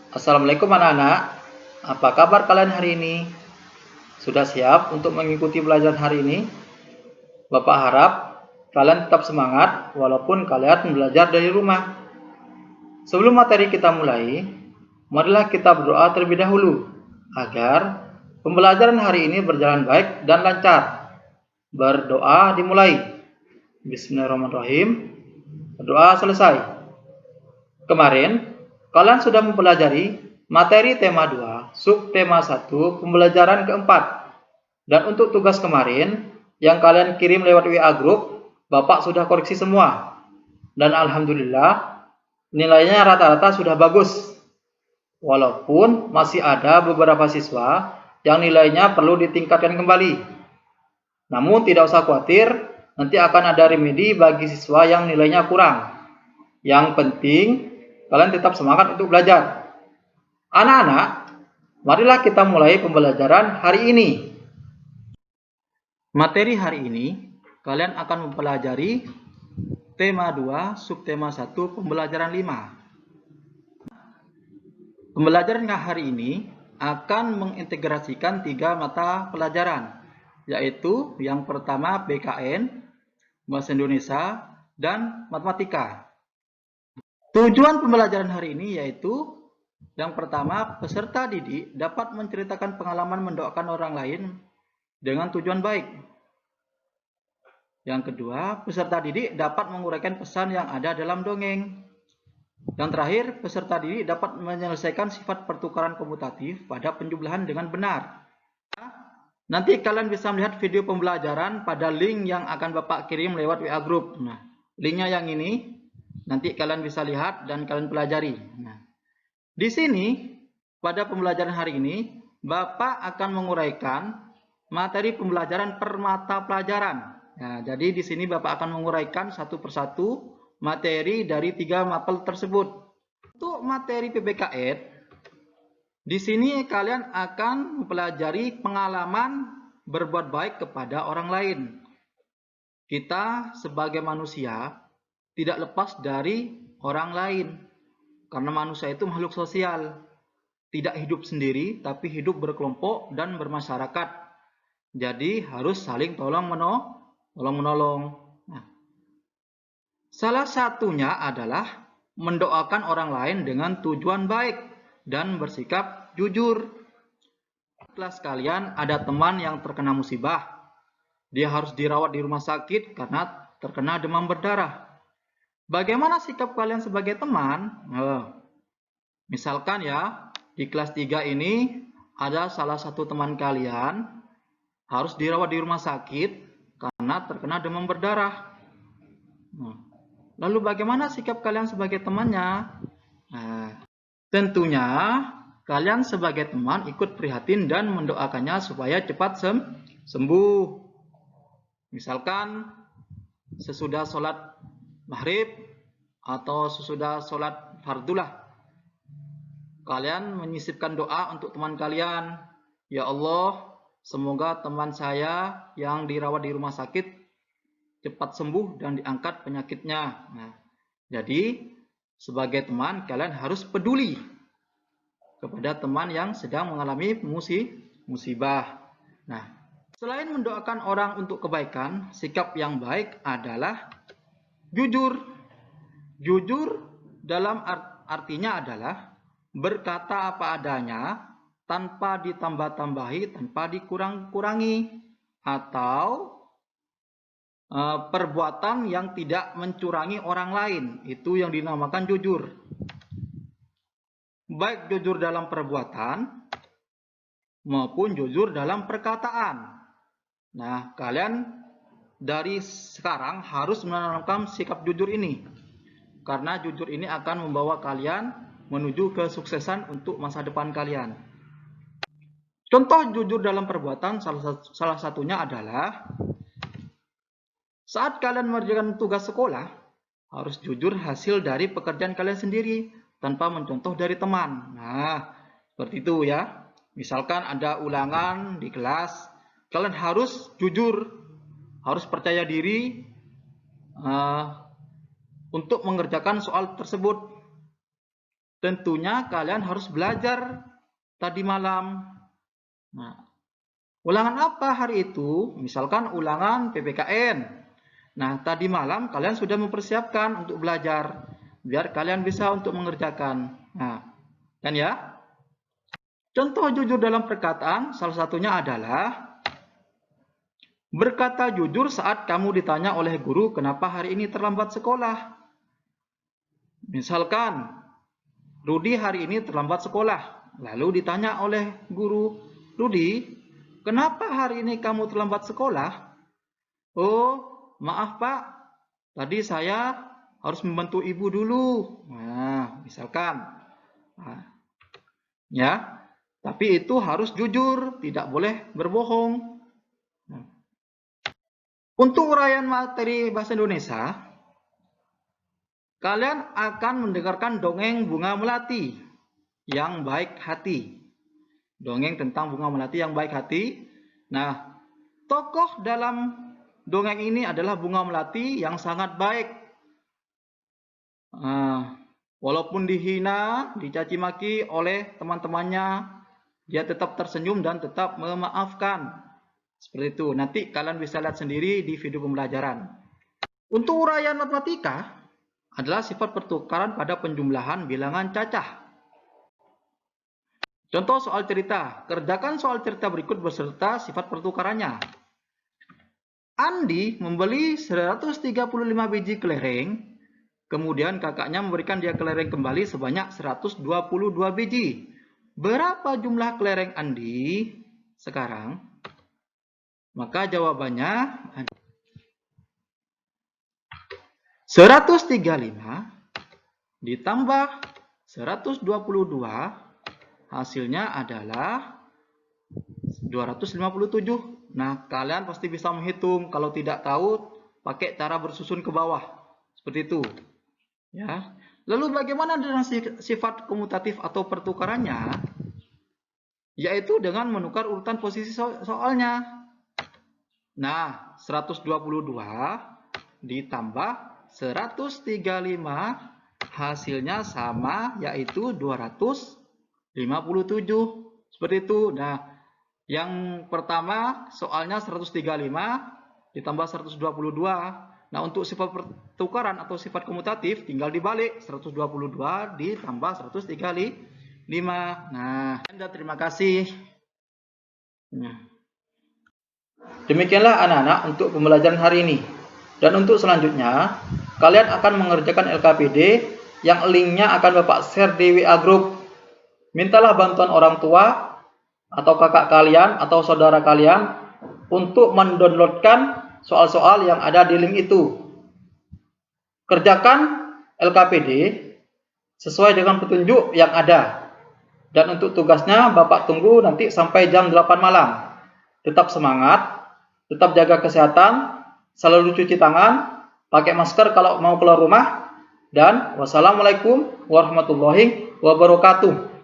Assalamualaikum anak-anak. Apa kabar kalian hari ini? Sudah siap untuk mengikuti pelajaran hari ini? Bapak harap kalian tetap semangat walaupun kalian belajar dari rumah. Sebelum materi kita mulai, marilah kita berdoa terlebih dahulu agar pembelajaran hari ini berjalan baik dan lancar. Berdoa dimulai. Bismillahirrahmanirrahim. Berdoa selesai. Kemarin, kalian sudah mempelajari materi tema 2, subtema 1, pembelajaran keempat. Dan untuk tugas kemarin, yang kalian kirim lewat WA Group, Bapak sudah koreksi semua. Dan Alhamdulillah, nilainya rata-rata sudah bagus. Walaupun masih ada beberapa siswa yang nilainya perlu ditingkatkan kembali. Namun tidak usah khawatir, nanti akan ada remedi bagi siswa yang nilainya kurang. Yang penting, kalian tetap semangat untuk belajar. Anak-anak, marilah kita mulai pembelajaran hari ini. Materi hari ini, kalian akan mempelajari tema 2, subtema 1, pembelajaran 5. Pembelajaran hari ini akan mengintegrasikan 3 mata pelajaran, yaitu yang pertama BKN, Bahasa Indonesia, dan Matematika. Tujuan pembelajaran hari ini yaitu yang pertama, peserta didik dapat menceritakan pengalaman mendoakan orang lain dengan tujuan baik. Yang kedua, peserta didik dapat menguraikan pesan yang ada dalam dongeng. Yang terakhir, peserta didik dapat menyelesaikan sifat pertukaran komutatif pada penjumlahan dengan benar. Nanti kalian bisa melihat video pembelajaran pada link yang akan Bapak kirim lewat WA Group. Nah, linknya yang ini. Nanti kalian bisa lihat dan kalian pelajari. Nah, di sini pada pembelajaran hari ini Bapak akan menguraikan materi pembelajaran per mata pelajaran. Nah, jadi di sini Bapak akan menguraikan satu persatu materi dari 3 mapel tersebut. Untuk materi PPKN, di sini kalian akan mempelajari pengalaman berbuat baik kepada orang lain. Kita sebagai manusia tidak lepas dari orang lain. Karena manusia itu makhluk sosial. Tidak hidup sendiri, tapi hidup berkelompok dan bermasyarakat. Jadi harus saling tolong-menolong. Nah, salah satunya adalah mendoakan orang lain dengan tujuan baik dan bersikap jujur. Kelas kalian ada teman yang terkena musibah. Dia harus dirawat di rumah sakit karena terkena demam berdarah. Bagaimana sikap kalian sebagai teman? Misalkan ya, di kelas 3 ini ada salah satu teman kalian harus dirawat di rumah sakit karena terkena demam berdarah. Lalu bagaimana sikap kalian sebagai temannya? Tentunya kalian sebagai teman ikut prihatin dan mendoakannya supaya cepat sembuh. Misalkan sesudah sholat maghrib atau sesudah sholat fardulah, kalian menyisipkan doa untuk teman kalian. Ya Allah, semoga teman saya yang dirawat di rumah sakit cepat sembuh dan diangkat penyakitnya. Nah, jadi sebagai teman kalian harus peduli kepada teman yang sedang mengalami musibah. Nah, selain mendoakan orang untuk kebaikan, sikap yang baik adalah jujur. Jujur dalam artinya adalah berkata apa adanya tanpa ditambah-tambahi, tanpa dikurang-kurangi, atau perbuatan yang tidak mencurangi orang lain. Itu yang dinamakan jujur. Baik jujur dalam perbuatan maupun jujur dalam perkataan. Nah, kalian dari sekarang harus menanamkan sikap jujur ini. Karena jujur ini akan membawa kalian menuju kesuksesan untuk masa depan kalian. Contoh jujur dalam perbuatan salah satunya adalah saat kalian mengerjakan tugas sekolah, harus jujur hasil dari pekerjaan kalian sendiri tanpa mencontoh dari teman. Nah, seperti itu ya. Misalkan ada ulangan di kelas, kalian harus jujur, harus percaya diri untuk mengerjakan soal tersebut. tentunya kalian harus belajar tadi malam. Nah, ulangan apa hari itu? Misalkan ulangan PPKN. Nah, tadi malam kalian sudah mempersiapkan untuk belajar, biar kalian bisa untuk mengerjakan. Nah, kan ya? Contoh jujur dalam perkataan, salah satunya adalah berkata jujur saat kamu ditanya oleh guru kenapa hari ini terlambat sekolah. Misalkan, Rudi hari ini terlambat sekolah. Lalu ditanya oleh guru, Rudi, kenapa hari ini kamu terlambat sekolah? Oh, maaf Pak, tadi saya harus membantu ibu dulu. Nah, misalkan. Nah, ya, tapi itu harus jujur, tidak boleh berbohong. Untuk uraian materi bahasa Indonesia, kalian akan mendengarkan dongeng Bunga Melati yang baik hati. Dongeng tentang Bunga Melati yang baik hati. Nah, tokoh dalam dongeng ini adalah Bunga Melati yang sangat baik. Walaupun dihina, dicaci maki oleh teman-temannya, dia tetap tersenyum dan tetap memaafkan. Seperti itu. Nanti kalian bisa lihat sendiri di video pembelajaran. Untuk uraian matematika adalah sifat pertukaran pada penjumlahan bilangan cacah. Contoh soal cerita. Kerjakan soal cerita berikut beserta sifat pertukarannya. Andi membeli 135 biji kelereng, kemudian kakaknya memberikan dia kelereng kembali sebanyak 122 biji. Berapa jumlah kelereng Andi sekarang? Maka jawabannya 135 ditambah 122, hasilnya adalah 257. Nah, kalian pasti bisa menghitung. Kalau tidak tahu, pakai cara bersusun ke bawah. Seperti itu. Ya. Lalu bagaimana dengan sifat komutatif atau pertukarannya? Yaitu dengan menukar urutan posisi soalnya. Nah, 122 ditambah 135 hasilnya sama, yaitu 257. Seperti itu. Nah, yang pertama soalnya 135 ditambah 122. Nah, untuk sifat pertukaran atau sifat komutatif tinggal dibalik, 122 ditambah 135. Nah, terima kasih. Demikianlah anak-anak untuk pembelajaran hari ini. Dan untuk selanjutnya, kalian akan mengerjakan LKPD yang linknya akan Bapak share di WA Group. Mintalah bantuan orang tua atau kakak kalian atau saudara kalian untuk mendownloadkan soal-soal yang ada di link itu. Kerjakan LKPD sesuai dengan petunjuk yang ada. Dan untuk tugasnya Bapak tunggu nanti sampai jam 8 malam. Tetap semangat. Tetap jaga kesehatan, selalu cuci tangan, pakai masker kalau mau keluar rumah, dan wassalamualaikum warahmatullahi wabarakatuh.